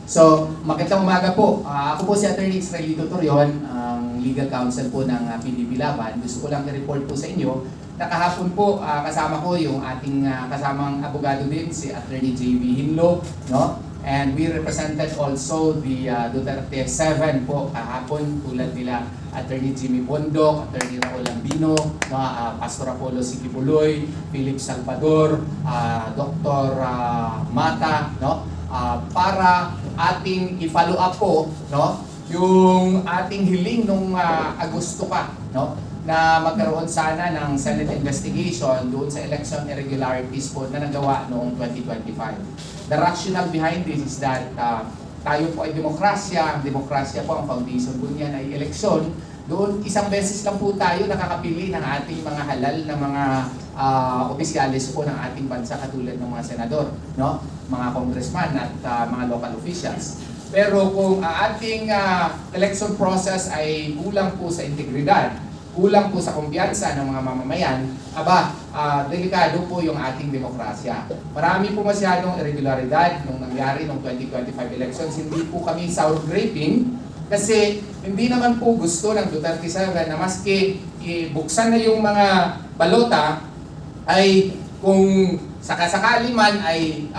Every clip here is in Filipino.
So, magandang umaga po. Ako po si Attorney Israelito Torion, ang legal counsel po ng PDP Laban. Gusto ko lang i-report po sa inyo na kahapon po kasama ko yung ating kasamang abogado din, si Attorney JV Hinlo, no? And we represented also the Duterte 7 po kahapon, tulad nila Attorney Jimmy Bondok, Attorney Raul Lambino, no? Pastor Apollo Sikipuloy, Philip Salvador, Dr. Mata, no? Para ating i-follow up po, no, yung ating hiling nung Agosto pa, no, na magkaroon sana ng Senate investigation doon sa election irregularities po na nagawa noong 2025. The rationale behind this is that tayo po ay demokrasya. Ang demokrasya po, ang foundation po niyan ay eleksyon. Doon, isang beses lang po tayo nakakapili ng ating mga halal na mga opisyalis po ng ating bansa, katulad ng mga senador, no? Mga congressman at mga local officials. Pero kung ating election process ay kulang po sa integridad, kulang po sa kumpiyansa ng mga mamamayan, delikado po yung ating demokrasya. Marami po masyadong irregularidad nung nangyari noong 2025 elections. Hindi po kami sour graping, kasi hindi naman po gusto ng Duterte 7 na maski ibuksan na yung mga balota, ay kung sakasakali man ay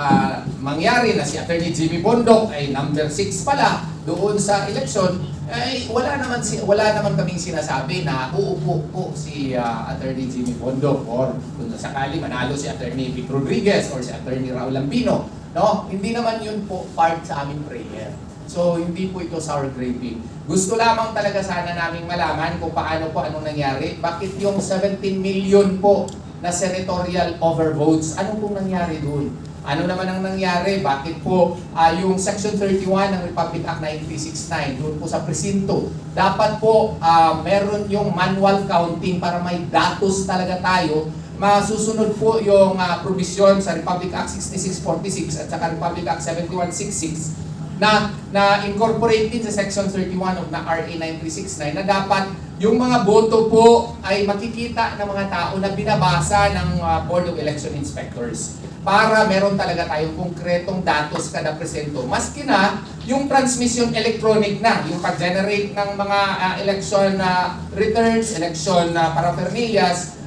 mangyari na si Attorney Jimmy Bondok ay number 6 pala doon sa eleksyon, ay wala naman kaming sinasabi na uupo po si Attorney Jimmy Bondok, or kung sakali manalo si Attorney Vic Rodriguez or si Attorney Raul Lambino, no? Hindi naman yun po part sa aming prayer. So, hindi po ito sour graping. Gusto lamang talaga sana naming malaman kung paano po anong nangyari. Bakit yung 17 million po na senatorial overvotes, ano pong nangyari doon? Ano naman ang nangyari? Bakit po yung Section 31 ng Republic Act 1969, doon po sa presinto, dapat po meron yung manual counting para may datos talaga tayo. Masusunod po yung provision sa Republic Act 6646 at saka Republic Act 7166 na incorporate din sa Section 31 of na RA 9369 na dapat yung mga boto po ay makikita ng mga tao na binabasa ng Board of Election Inspectors, para meron talaga tayong konkretong datos kada presento. Maski na yung transmission electronic na, yung pag-generate ng mga election returns, election paraphernalias,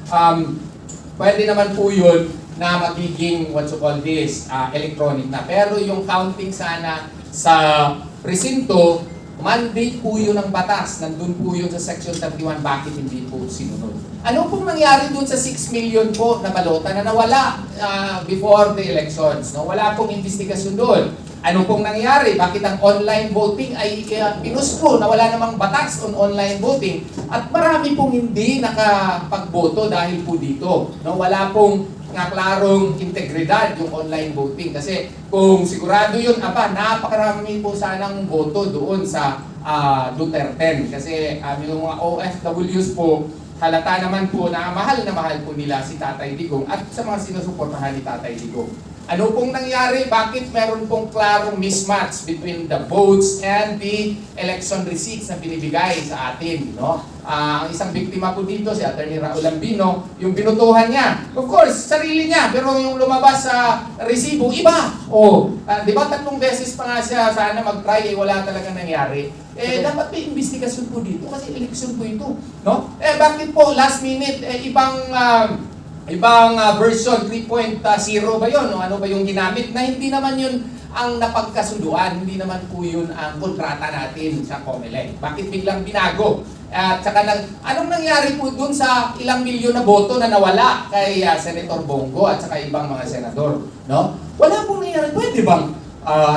pwede naman po yun na magiging what you call this, electronic na. Pero yung counting sana sa presinto, mandate po yun ng batas. Nandun po yun sa Section 31, bakit hindi po sinunod? Ano pong nangyari dun sa 6 million po na balota na nawala before the elections? No? Wala pong investigasyon doon. Ano pong nangyari? Bakit ang online voting ay pinusko na wala namang batas on online voting? At marami pong hindi nakapagboto dahil po dito. No? Wala pong klarong integridad yung online voting. Kasi kung sigurado yun, napakarami po sanang boto doon sa Duterte. Kasi yung mga OFWs po, halata naman po na mahal po nila si Tatay Digong at sa mga sinusuportahan ni Tatay Digong. Ano pong nangyari? Bakit meron pong klarong mismatch between the votes and the election receipts na binibigay sa atin, no? Ang isang biktima po dito, si Attorney Raul Lambino, yung binutuhan niya, of course, sarili niya, pero yung lumabas sa resibo, iba. Di ba 3 beses pa nga siya sana mag-try, wala talagang nangyari. Dapat may investigasyon po dito kasi election po ito, no? Bakit po last minute ibang version 3.0 ba yun? O ano ba yung ginamit? Na hindi naman yun ang napagkasunduan, hindi naman po yun ang kontrata natin sa COMELEC. Bakit biglang binago? At saka anong nangyari po dun sa ilang milyon na boto na nawala kay Senator Bongo at saka ibang mga senador? No? Wala pong nangyari. Pwede bang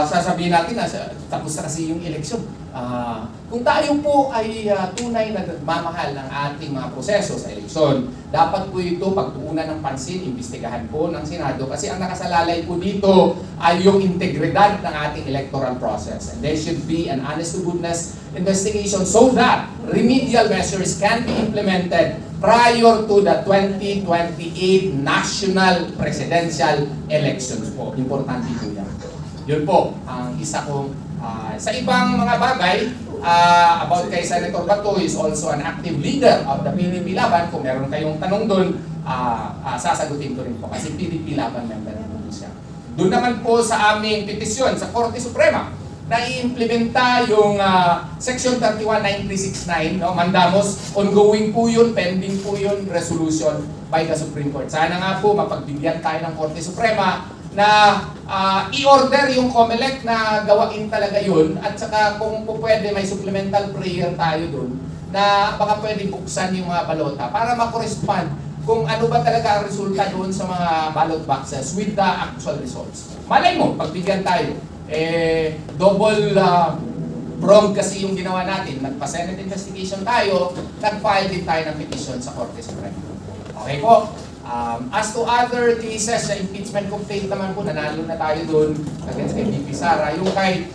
sasabihin natin na tapos na kasi yung eleksyon? Kung tayo po ay tunay na nagmamahal ng ating mga proseso sa eleksyon, dapat po ito pagtuunan ng pansin, imbestigahan po ng Senado, kasi ang nakasalalay po dito ay yung integridad ng ating electoral process. And there should be an honest-to-goodness investigation so that remedial measures can be implemented prior to the 2028 national presidential elections po. Importante po yan. Yun po ang isa kong sa ibang mga bagay about kay Senator Bato, is also an active leader of the PDP Laban. Kung meron kayong tanong doon, sasagutin ko rin po kasi PDP Laban member po siya. Doon naman po sa aming petisyon sa Korte Suprema, na i-implementa yung Section 319369, no? Mandamos, ongoing po yun, pending po yun, resolution by the Supreme Court. Sana nga po mapagbigyan tayo ng Korte Suprema na i-order yung COMELEC na gawain talaga yun, at saka kung po pwede may supplemental prayer tayo dun na baka pwede buksan yung mga balota para makorespond kung ano ba talaga ang resulta doon sa mga ballot boxes with the actual results. Malay mo, pagbigyan tayo, double wrong kasi yung ginawa natin. Nagpa-Senate investigation tayo, nag-file din tayo ng petition sa Korte Suprema. Okay po. As to other cases na impeachment complaint naman po, nanalo na tayo doon against kay VP Sara. Yung kay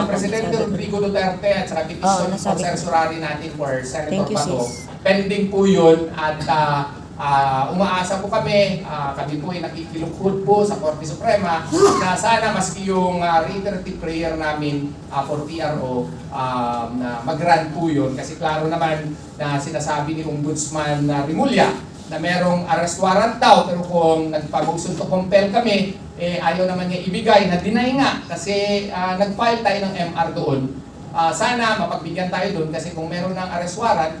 Presidente Rodrigo Duterte at saka petition for certiorari natin for Senator Bato. Pending po yun at umaasa po kami po ay nakikilukhod po sa Korte Suprema na sana maski yung reiterative prayer namin for TRO na mag-grant po yun. Kasi klaro naman na sinasabi ni Ombudsman Rimulya na merong arrest warrant daw, pero kung nagpa-motion to compel kami, ayaw naman niya ibigay, na deny nga kasi nag-file tayo ng MR doon. Sana mapagbigyan tayo doon kasi kung meron ng arrest warrant,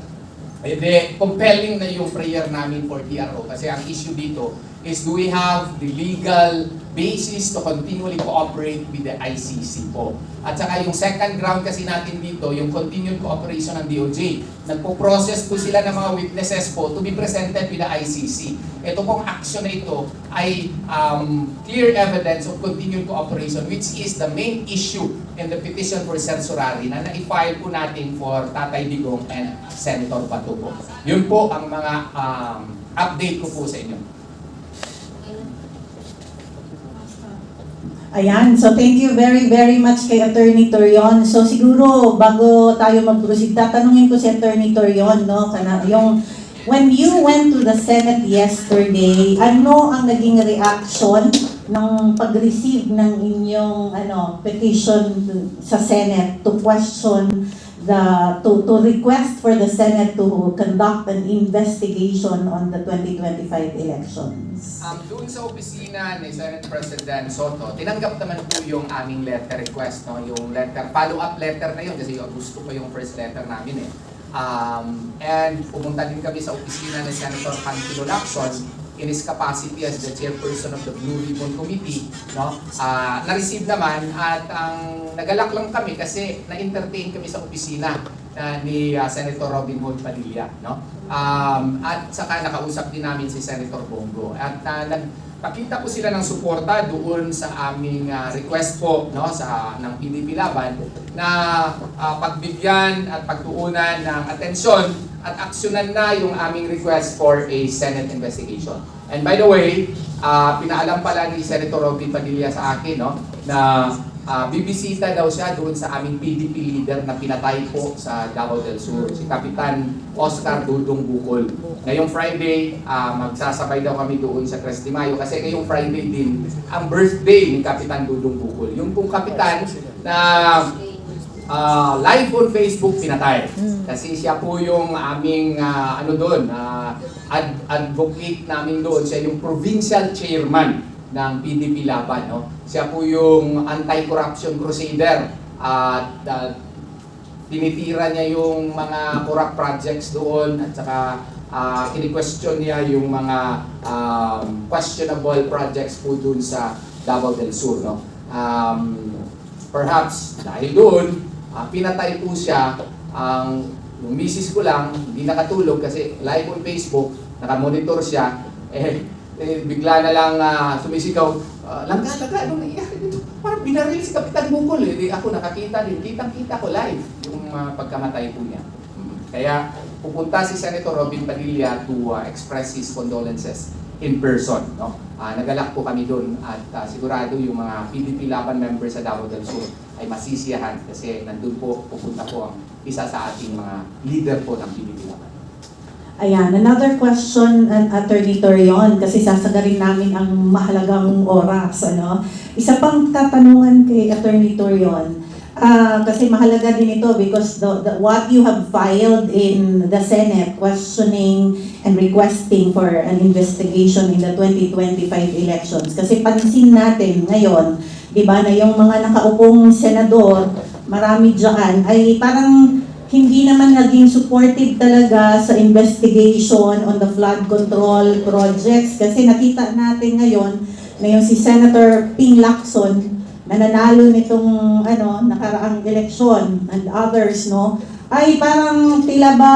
compelling na yung prayer namin for TRO. Kasi ang issue dito is, do we have the legal basis to continually cooperate with the ICC po? At saka yung second ground kasi natin dito, yung continued cooperation ng DOJ. Nagpo-process po sila ng mga witnesses po to be presented with the ICC. Ito pong action na ito ay clear evidence of continued cooperation, which is the main issue in the petition for certiorari na na-file po natin for Tatay Digong and Senator Bato po. Yun po ang mga update ko po sa inyo. Ayan, so thank you very, very much kay Attorney Torion. So siguro, bago tayo mag-proceed, tatanungin ko si Attorney Torion, no? When you went to the Senate yesterday, ano ang naging reaction ng pag-receive ng inyong petition sa Senate to question to request for the Senate to conduct an investigation on the 2025 elections? Doon sa opisina ni Senate President Soto, tinanggap naman po yung aming letter request, no? Yung letter, follow-up letter na yun kasi gusto ko yung first letter namin and pumunta din kami sa opisina ni Senator Panfilo Lacson in his capacity as the chairperson of the Blue Ribbon Committee, no? Na-receive naman at nagalak lang kami kasi na-entertain kami sa opisina ni Senator Robin Hood Padilla, no? At saka nakausap din namin si Senator Bongo at nagpakita po sila ng suporta doon sa aming request po, no, ng PDP Laban na pagbigyan at pagtuunan ng atensyon at aksyonan na yung aming request for a Senate investigation. And by the way, pinaalam pala ni Senator Robin Padilla sa akin, no, na bibisita daw siya doon sa aming PDP leader na pinatay po sa Davao del Sur, si Kapitan Oscar Dudong Bukol. Ngayong Friday, magsasabay daw kami doon sa Tres de Mayo kasi ngayong Friday din ang birthday ni Kapitan Dudong Bukol. Yung pong kapitan na live on Facebook pinatay. Kasi siya po yung aming advocate namin doon. Siya yung provincial chairman ng PDP Laban, no? Siya po yung anti-corruption crusader at tinitira niya yung mga corrupt projects doon at saka kini-question niya yung mga questionable projects po doon sa Davao del Sur, no? Perhaps dahil doon pinatay po siya. Yung misis ko lang hindi nakatulog kasi live on Facebook, nakamonitor siya, bigla na lang sumisigaw, langga, anong nangyayari dito? Parang binaril si Kapitan Bukol. Ako nakakita din, kitang-kita ko live yung pagkamatay po niya. Kaya pupunta si Senator Robin Padilla to express his condolences in person, no? Nagalak po kami doon at sigurado yung mga PDP Laban members sa Davao del Sur ay masisiyahan kasi nandun po, pupunta po ang isa sa ating mga leader po ng PDP Laban. Ayan, another question, Attorney Torion, kasi sasagarin namin ang mahalagang oras, Isa pang katanungan kay Attorney Torion, kasi mahalaga din ito because what you have filed in the Senate questioning and requesting for an investigation in the 2025 elections. Kasi pansin natin ngayon di ba, na yung mga nakaupong senador, marami dyan, ay parang hindi naman naging supportive talaga sa investigation on the flood control projects. Kasi nakita natin ngayon na yung si Senator Ping Lacson, na nanalo nitong nakaraang eleksyon and others, no, ay parang tila ba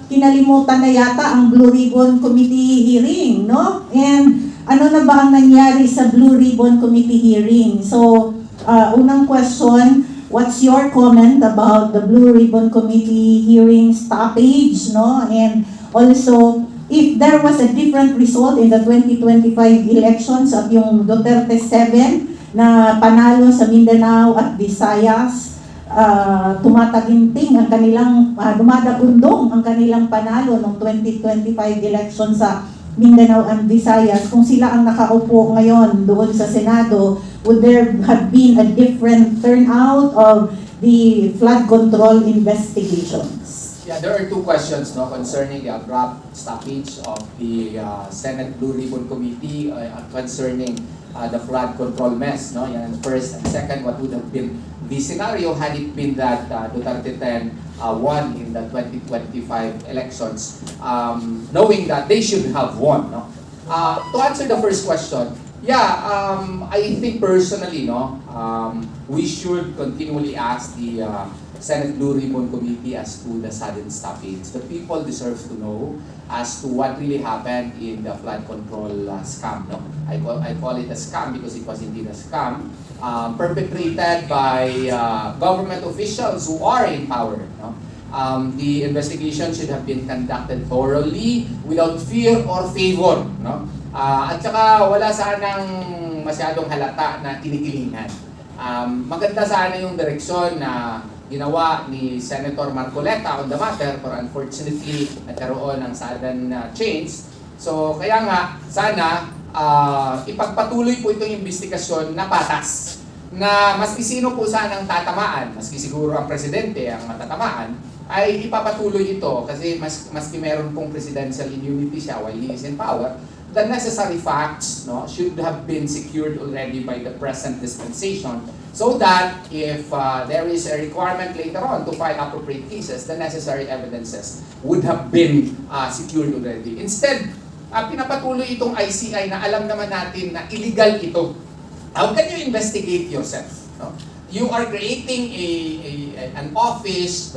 kinalimutan na yata ang Blue Ribbon Committee hearing, no? And ano na ba ang nangyari sa Blue Ribbon Committee hearing? So, unang question, what's your comment about the Blue Ribbon Committee hearing stoppage, no? And also, if there was a different result in the 2025 elections at yung Duterte 7 na panalo sa Mindanao at Visayas, tumataginting ang kanilang, dumadagundong ang kanilang panalo ng 2025 election sa Mindanao and Visayas, kung sila ang nakaupo ngayon doon sa Senado, would there have been a different turnout of the flood control investigations? Yeah, there are two questions concerning the abrupt stoppage of the Senate Blue Ribbon Committee concerning the flood control mess. Yan, first and second, what would have been the scenario had it been that Duterte 10 won in the 2025 elections, knowing that they should have won. To answer the first question, I think personally, we should continually ask the Senate Blue Ribbon Committee as to the sudden stoppage. The people deserve to know as to what really happened in the flood control scam. I call it a scam because it was indeed a scam perpetrated by government officials who are in power. The investigation should have been conducted thoroughly, without fear or favor. At saka wala sanang masyadong halata na kinikilingan. Maganda sana yung direksyon na ginawa ni Senator Marcoleta on the matter, but unfortunately, nagkaroon ng sudden change. So, kaya nga, sana ipagpatuloy po itong investigasyon na patas. Na maski sino po sanang tatamaan, maski siguro ang presidente ang matatamaan, ay ipapatuloy ito kasi maski meron pong presidential immunity siya while he is in power, the necessary facts should have been secured already by the present dispensation so that if there is a requirement later on to file appropriate cases, the necessary evidences would have been secured already. Instead, pinapatuloy itong ICI na alam naman natin na illegal ito. How can you investigate yourself? You are creating an office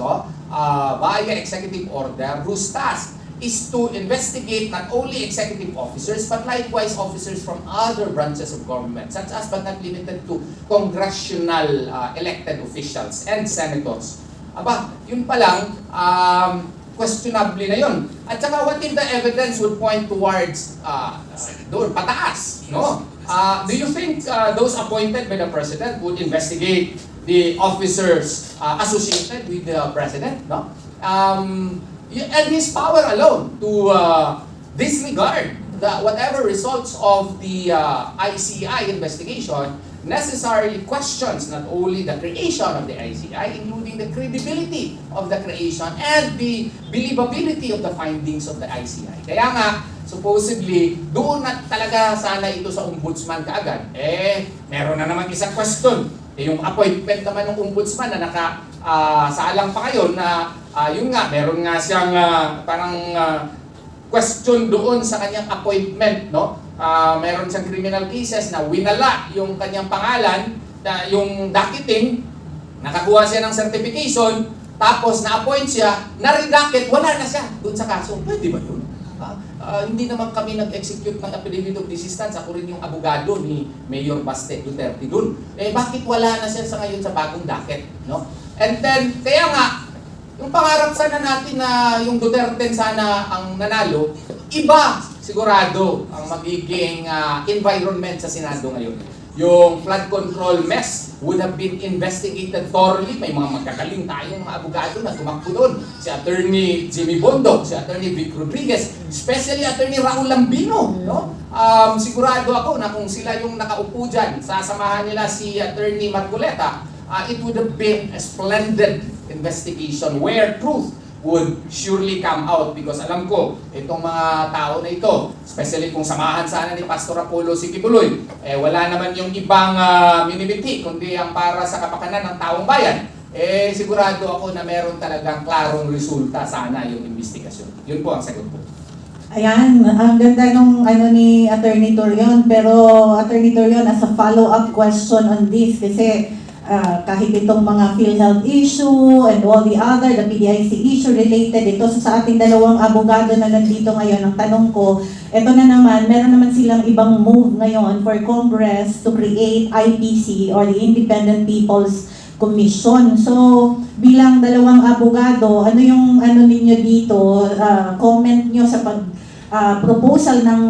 via executive order whose task is to investigate not only executive officers but likewise officers from other branches of government, such as but not limited to congressional elected officials and senators. Yun pa lang, questionable na yun. At saka what if the evidence would point towards doon, pataas, do you think those appointed by the President would investigate the officers associated with the President? And his power alone to disregard whatever results of the ICI investigation necessarily questions not only the creation of the ICI, including the credibility of the creation and the believability of the findings of the ICI. Kaya nga, supposedly, doon na talaga sana ito sa ombudsman kaagad. Meron na naman isang question. Yung appointment naman ng ombudsman na nakasaalang pa ngayon na yun nga, meron nga siyang question doon sa kanyang appointment, meron siyang criminal cases na winala yung kanyang pangalan, yung docketing, nakakuha siya ng certification, tapos na-appoint siya, na-redacted, wala na siya doon sa kaso. Pwede ba yun? Hindi naman kami nag-execute ng affidavit of desistance. Ako rin yung abogado ni Mayor Baste Duterte doon. Bakit wala na siya sa ngayon sa bagong docket? And then, kaya nga, yung pangarap sana natin na yung Duterte sana ang nanalo, iba sigurado ang magiging environment sa Senado ngayon. Yung flood control mess would have been investigated thoroughly. May mga magkagaling tayong mga abogado na tumakbo doon. Si Attorney Jimmy Bondoc, si Attorney Vic Rodriguez, especially Attorney Raul Lambino. Sigurado ako na kung sila yung nakaupo dyan, sasamahan nila si Attorney Marcoleta, it would have been a splendid investigation where truth would surely come out because alam ko, itong mga tao na ito, especially kung samahan sana ni Pastor Apollo si Kibuloy, wala naman yung ibang minimiti, kundi ang para sa kapakanan ng taong bayan. Sigurado ako na meron talagang klarong resulta sana yung investigasyon. Yun po ang sagot ko. Ayan, ang ganda nung ni Attorney Torion, pero Attorney Torion, as a follow-up question on this, kasi kahit itong mga PhilHealth issue and all the other, the PDIC issue related ito sa ating dalawang abogado na nandito ngayon, ang tanong ko, ito na naman, meron naman silang ibang move ngayon for Congress to create IPC or the Independent People's Commission. So, bilang dalawang abogado, ano yung ninyo dito, comment nyo sa proposal ng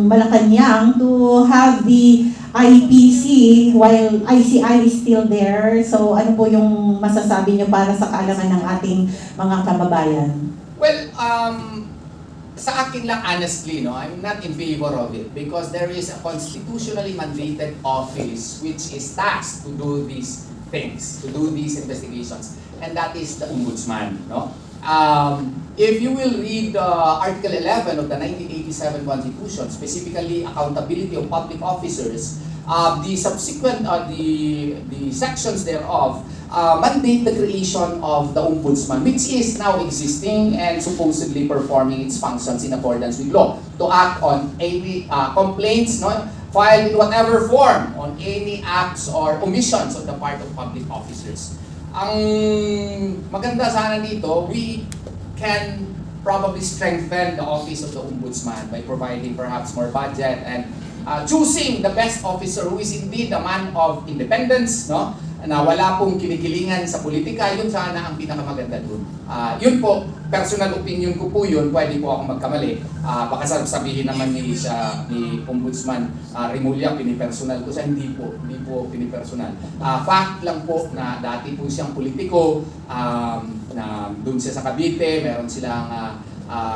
Malacanang to have the IPC while ICI is still there. So ano po yung masasabi nyo para sa kaalaman ng ating mga kababayan? Well, sa akin lang honestly, I'm not in favor of it because there is a constitutionally mandated office which is tasked to do these things, to do these investigations, and that is the Ombudsman. If you will read Article 11 of the 1987 Constitution, specifically accountability of public officers, the subsequent the sections thereof mandate the creation of the Ombudsman, which is now existing and supposedly performing its functions in accordance with law, to act on any complaints filed in whatever form on any acts or omissions on the part of public officers. Ang maganda sana dito, we can probably strengthen the office of the Ombudsman by providing perhaps more budget and choosing the best officer who is indeed a man of independence, na wala pong kinikilingan sa politika. Yun sana ang pinakamaganda dun. Yun po, personal opinion ko po yun, pwede po ako magkamali. Baka sabihin naman ni Ombudsman Remulla, pinipersonal ko siya. Hindi po pinipersonal. Fact lang po na dati po siyang politiko, na dun siya sa Cavite, meron silang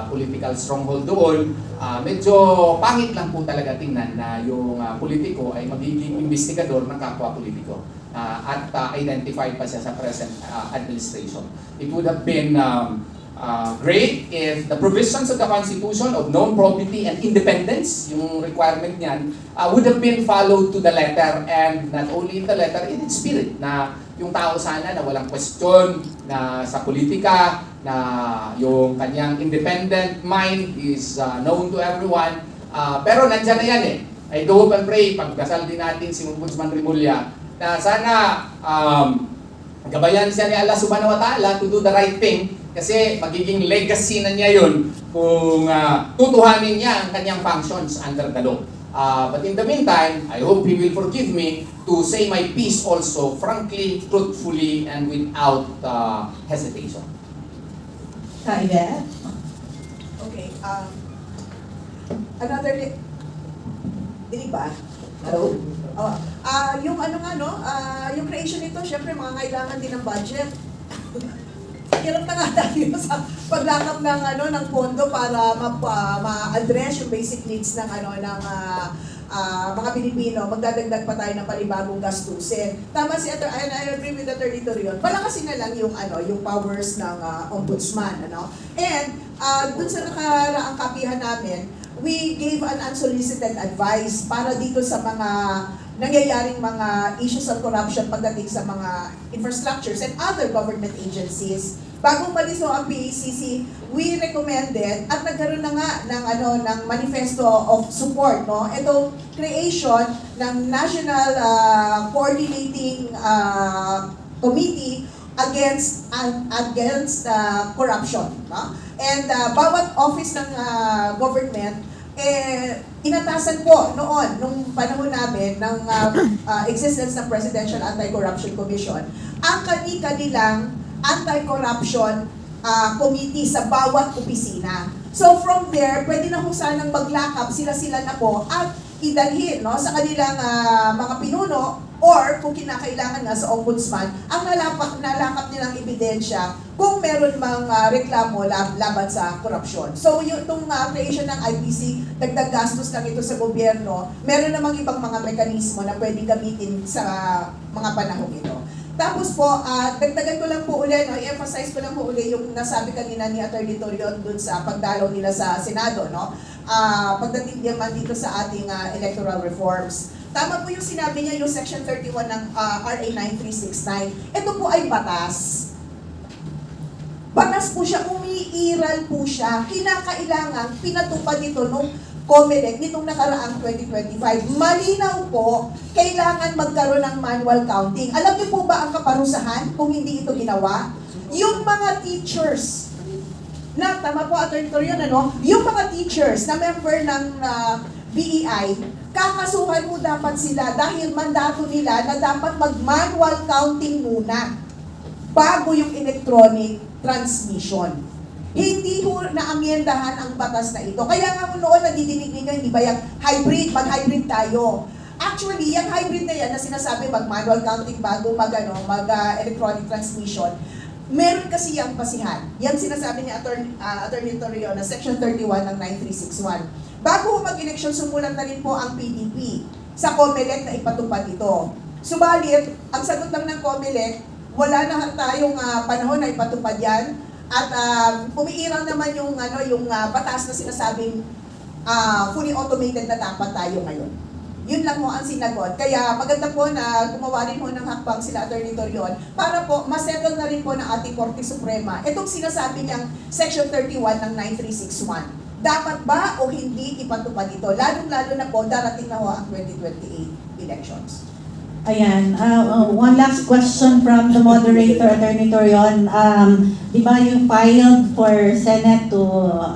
political stronghold doon. Medyo pangit lang po talaga tingnan na yung politiko ay magiging investigador ng kapwa politiko. At identified pa siya sa present administration. It would have been great if the provisions of the Constitution of known probity and independence, yung requirement niyan, would have been followed to the letter, and not only in the letter, in its spirit, na yung tao sana na walang question na sa politika, na yung kanyang independent mind is known to everyone. Pero nandyan na yan I do hope and pray, pagdasal din natin si Ombudsman Remulla, na sana gabayan siya ni Allah Subhanahu wa Ta'ala to do the right thing, kasi magiging legacy na niya yun kung tutuhanin niya ang kanyang functions under the law. But in the meantime, I hope he will forgive me to say my piece also frankly, truthfully, and without hesitation. Yvette? Okay. Another dinig ba? Hello? Yung yung creation nito, syempre mga kailangan din ng budget. Hirap na nga tayo sa paglakap ng pondo para ma-address yung basic needs ng mga Pilipino. Magdadagdag pa tayo ng panibagong gastusin. Tama si I agree with Attorney Torion. Palakasin na lang yung powers ng Ombudsman, And dun sa nakaraang kapihan namin, we gave an unsolicited advice para dito sa mga nangyayaring mga issues of corruption pagdating sa mga infrastructures and other government agencies. Bagong maliso ang PACC, we recommended at nagkaroon na nga ng manifesto of support, Itong creation ng National Coordinating Committee against corruption, And bawat office ng government inatasan po noon, nung panahon namin ng existence ng Presidential Anti-Corruption Commission, ang kanilang anti-corruption committee sa bawat opisina. So from there, pwede na kung sanang maglakap sila na po at idalhin sa kanilang mga pinuno, or kung kinakailangan nga sa Ombudsman, ang nalakap nilang ebidensya kung meron mang reklamo laban sa korupsyon. So itong creation ng IPC, dagdag gastos lang ito sa gobyerno, meron namang ibang mga mekanismo na pwedeng gamitin sa mga panahon ito. Tapos po, dagdagan ko lang po uli, no, i-emphasize ko lang po uli yung nasabi kanina ni Atty. Torion dun sa pagdalaw nila sa Senado, no? Pagdating naman dito sa ating electoral reforms. Tama po yung sinabi niya, yung Section 31 ng RA 9369. Ito po ay batas. Batas po siya, umiiral po siya. Kinakailangan pinatupad ito nung COMELEC nitong nakaraang 2025. Malinaw po, kailangan magkaroon ng manual counting. Alam niyo po ba ang kaparusahan kung hindi ito ginawa? Yung mga teachers, na tama po Atty. Torion, ano? Yung mga teachers na member ng BEI, kakasuhan mo dapat sila dahil mandato nila na dapat mag-manual counting muna bago yung electronic transmission. Hindi ho naamyendahan ang batas na ito. Kaya nga noon nadidinig ninyo, hindi ba yung hybrid, mag-hybrid tayo. Actually, yung hybrid na yan na sinasabi mag-manual counting bago mag-electronic transmission, meron kasi yung basihan. Yan sinasabi ni Atty. Torion na Section 31 ng 9361. Bago mag-eleksyon, sumulat na rin po ang PDP sa COMELEC na ipatupad ito. Subalit, ang sagot lang ng COMELEC, wala na tayong panahon na ipatupad yan. At umiiral naman yung batas na sinasabing fully automated na dapat tayo ngayon. Yun lang mo ang sinagot. Kaya maganda po na gumawa rin po ng hakbang sila Atty. Torion para po masettle na rin po ng ating Korte Suprema itong sinasabi niyang Section 31 ng 9361. Dapat ba o hindi ipatupad ito? Lalong-lalo na po darating na ho ang 2028 elections. Ayan, one last question from the moderator, Atty. Torion. Di ba you filed for Senate to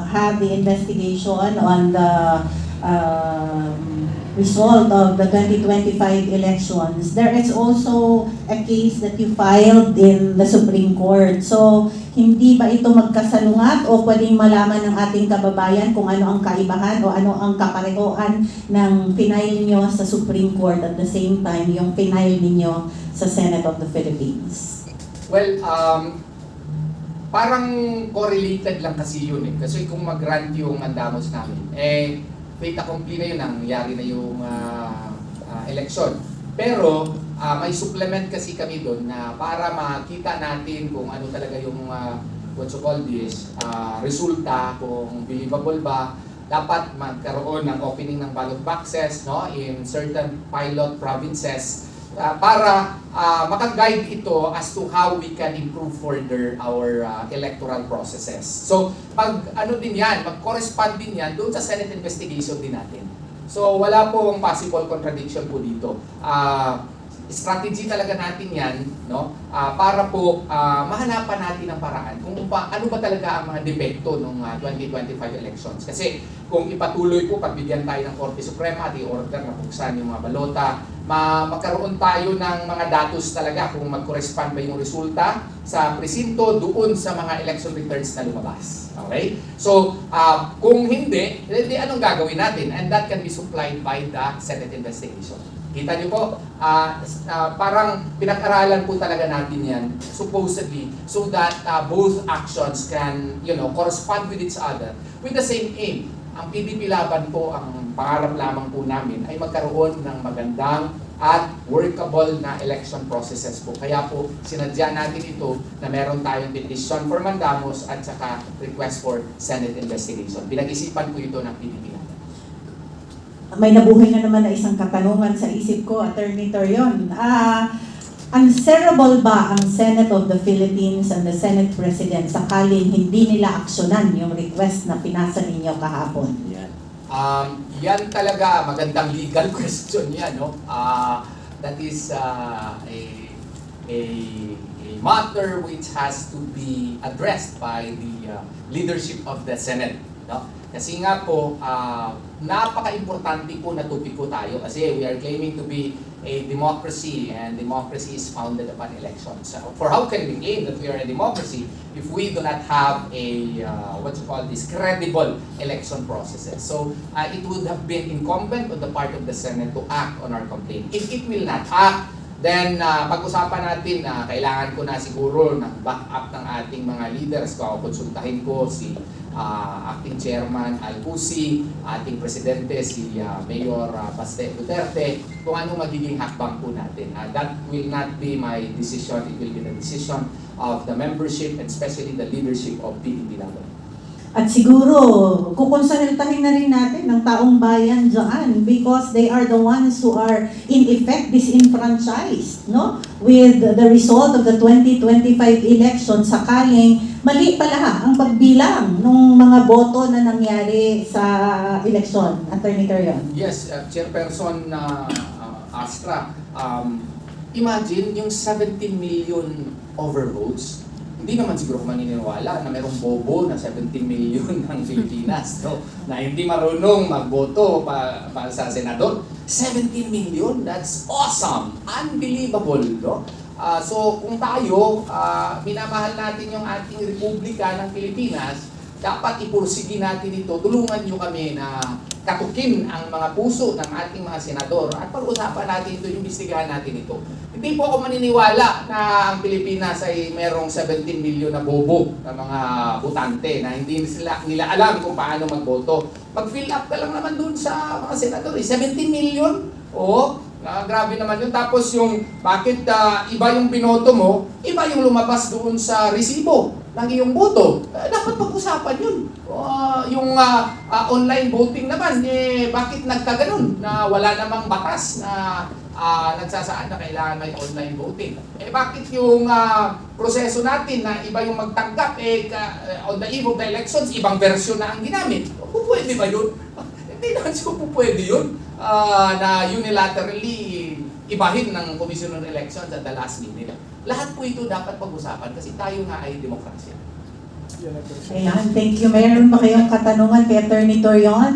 have the investigation on the result of the 2025 elections? There is also a case that you filed in the Supreme Court. So, hindi ba ito magkasalungat o pwedeng malaman ng ating kababayan kung ano ang kaibahan o ano ang kaparehoan ng final nyo sa Supreme Court at the same time yung final ninyo sa Senate of the Philippines? Well, parang correlated lang kasi yun eh. Kasi kung mag-grant yung mandamos namin, fait accompli na yun, nangyari na yung election. Pero may supplement kasi kami doon na para makita natin kung ano talaga yung what you call this, resulta, kung believable ba, dapat magkaroon ng opening ng ballot boxes, no, in certain pilot provinces para maka-guide ito as to how we can improve further our electoral processes. So, pag ano din yan, mag-correspond din yan doon sa Senate investigation din natin. So, wala pong possible contradiction po dito. Strategy talaga natin yan, no? Para po mahanapan natin ang paraan kung ano ba talaga ang mga depekto ng 2025 elections. Kasi kung ipatuloy po, pagbigyan tayo ng Korte Suprema, i-order na buksan yung mga balota, magkaroon tayo ng mga datos talaga kung mag-correspond ba yung resulta sa presinto doon sa mga election returns na lumabas. Okay? So, kung hindi, anong gagawin natin? And that can be supplied by the Senate investigation. Kita niyo po, parang pinag-aralan po talaga natin yan, supposedly, so that both actions can, correspond with each other with the same aim. Ang PDP Laban po, ang pangarap lamang po namin ay magkaroon ng magandang at workable na election processes po. Kaya po, sinadya natin ito na meron tayong petition for mandamus at saka request for Senate investigation. Pinag-isipan po ito ng PDP Laban. May nabuhay na naman na isang katanungan sa isip ko, Atty. Torion. Answerable ba ang Senate of the Philippines and the Senate President sakaling hindi nila aksyonan yung request na pinasa ninyo kahapon? Yan talaga, magandang legal question yan, no? That is a matter which has to be addressed by the leadership of the Senate, no? Kasi nga po, napaka-importante po na topic po tayo kasi we are claiming to be a democracy and democracy is founded upon elections. So, for how can we claim that we are a democracy if we do not have a, credible election processes? So, it would have been incumbent on the part of the Senate to act on our complaint. If it will not act, Then, pag-usapan natin na kailangan ko na siguro ng backup ng ating mga leaders. Konsultahin ko si Acting Chairman Alcusi, ating Presidente si Mayor Baste Duterte, kung ano magiging hakbang po natin. That will not be my decision, it will be the decision of the membership and especially the leadership of PDP Laban. At siguro, kukonsultahin na rin natin ng taong bayan dyan because they are the ones who are in effect disenfranchised, no? With the result of the 2025 election, sakaling mali pala ang pagbilang ng mga boto na nangyari sa eleksyon. Attorney Torion. Yes, Chairperson Astra, imagine yung 17 million overvotes. Hindi naman siguro maniniwala na merong bobo na 17 million ng Pilipinas, no? Na hindi marunong magboto para sa senador. 17 million, that's awesome! Unbelievable, no? So kung tayo, minamahal natin yung ating Republika ng Pilipinas, dapat ipursige natin ito, tulungan nyo kami na katukin ang mga puso ng ating mga senador at pag-usapan natin ito, imbestigahan natin ito. Hindi po ako maniniwala na ang Pilipinas ay merong 17 million na bobo na mga botante na hindi nila alam kung paano magboto. Mag-fill up ka lang naman dun sa mga senador. 17 million? Oo. Grabe naman yun. Tapos yung bakit iba yung binoto mo, iba yung lumabas doon sa resibo ng iyong boto. Dapat pag-usapan yun. Yung online voting naman, bakit nagkaganon na wala namang batas na nagsasaan na kailangan may online voting? Bakit yung proseso natin na iba yung magtanggap, on the eve of the elections, ibang version na ang ginamit? Pwede ba yun? Hindi naman siguro pwede yun na unilaterally ibahin ng Commission on Elections at the last minute. Lahat po ito dapat pag-usapan kasi tayo nga ay demokrasya. Ayan, thank you. Mayroon ba kayong katanungan kay Attorney Torion?